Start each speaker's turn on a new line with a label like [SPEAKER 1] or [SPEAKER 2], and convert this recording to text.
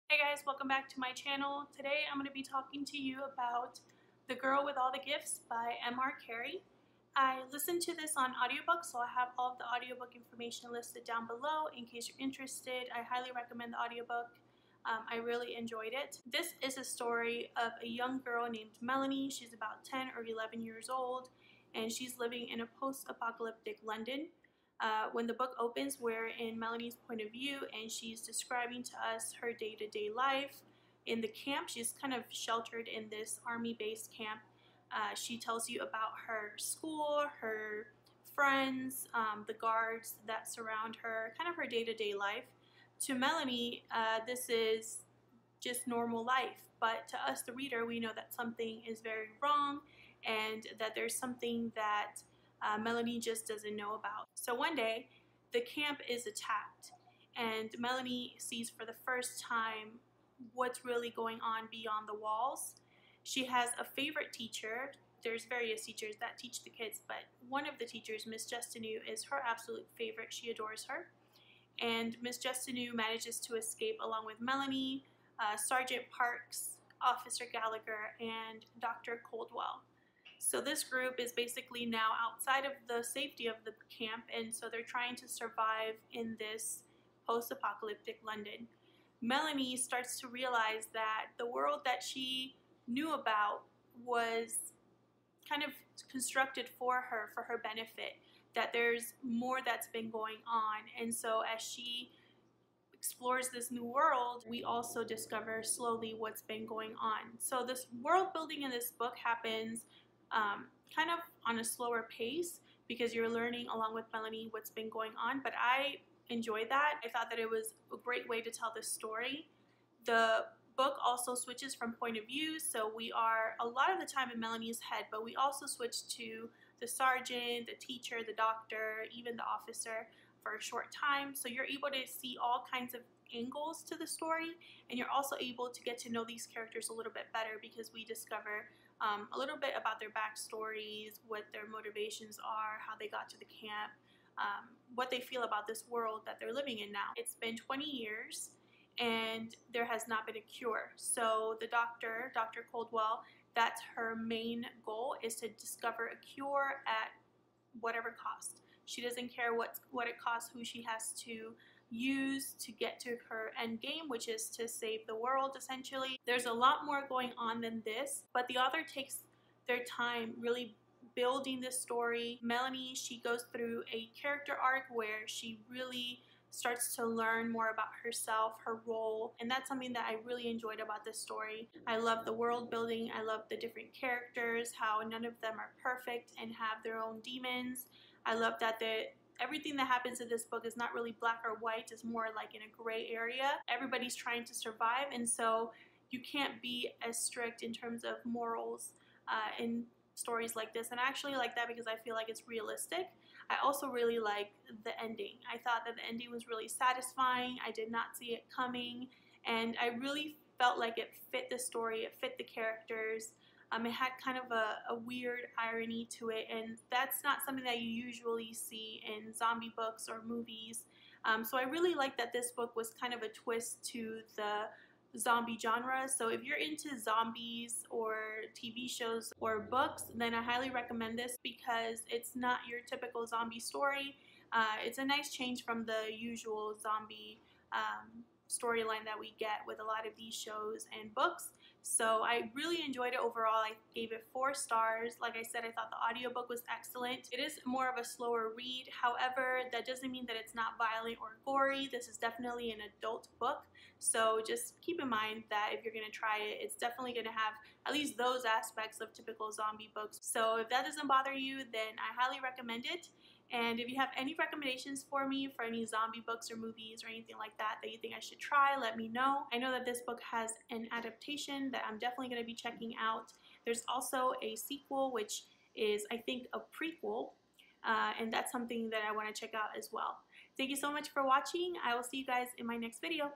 [SPEAKER 1] Hey guys, welcome back to my channel. Today I'm going to be talking to you about The Girl with All the Gifts by M.R. Carey. I listened to this on audiobook, so I have all of the audiobook information listed down below in case you're interested. I highly recommend the audiobook. I really enjoyed it. This is a story of a young girl named Melanie. She's about 10 or 11 years old, and she's living in a post-apocalyptic London. When the book opens, we're in Melanie's point of view, and she's describing to us her day-to-day life in the camp. She's kind of sheltered in this army-based camp. She tells you about her school, her friends, the guards that surround her, kind of her day-to-day life. To Melanie, this is just normal life, but to us, the reader, we know that something is very wrong and that there's something that Melanie just doesn't know about. So one day, the camp is attacked, and Melanie sees for the first time what's really going on beyond the walls. She has a favorite teacher. There's various teachers that teach the kids, but one of the teachers, Miss Justinu, is her absolute favorite. She adores her. And Miss Justinu manages to escape along with Melanie, Sergeant Parks, Officer Gallagher, and Dr. Coldwell. So this group is basically now outside of the safety of the camp, and so they're trying to survive in this post-apocalyptic London. Melanie starts to realize that the world that she knew about was kind of constructed for her benefit, that there's more that's been going on. And so as she explores this new world, we also discover slowly what's been going on. So this world building in this book happens kind of on a slower pace because you're learning along with Melanie what's been going on, but I enjoyed that. I thought that it was a great way to tell this story. The book also switches from point of view, so we are a lot of the time in Melanie's head, but we also switch to the sergeant, the teacher, the doctor, even the officer for a short time. So you're able to see all kinds of angles to the story, and you're also able to get to know these characters a little bit better because we discover a little bit about their backstories, what their motivations are, how they got to the camp, what they feel about this world that they're living in now. It's been 20 years and there has not been a cure. So the doctor, Dr. Coldwell, that's her main goal, is to discover a cure at whatever cost. She doesn't care what it costs, who she has to use to get to her end game, which is to save the world, essentially. There's a lot more going on than this, but the author takes their time really building this story. Melanie, she goes through a character arc where she really starts to learn more about herself, her role, and that's something that I really enjoyed about this story. I love the world building, I love the different characters, how none of them are perfect and have their own demons. I love that everything that happens in this book is not really black or white, it's more like in a gray area. Everybody's trying to survive, and so you can't be as strict in terms of morals in stories like this. And I actually like that because I feel like it's realistic. I also really like the ending. I thought that the ending was really satisfying. I did not see it coming, and I really felt like it fit the story, it fit the characters. It had kind of a weird irony to it, and that's not something that you usually see in zombie books or movies. So I really like that this book was kind of a twist to the zombie genre. So if you're into zombies or TV shows or books, then I highly recommend this because it's not your typical zombie story. It's a nice change from the usual zombie storyline that we get with a lot of these shows and books. So I really enjoyed it overall. I gave it 4 stars. Like I said, I thought the audiobook was excellent. It is more of a slower read. However, that doesn't mean that it's not violent or gory. This is definitely an adult book. So just keep in mind that if you're going to try it, it's definitely going to have at least those aspects of typical zombie books. So if that doesn't bother you, then I highly recommend it. And if you have any recommendations for me for any zombie books or movies or anything like that that you think I should try, let me know. I know that this book has an adaptation that I'm definitely going to be checking out. There's also a sequel, which is, I think, a prequel, and that's something that I want to check out as well. Thank you so much for watching. I will see you guys in my next video.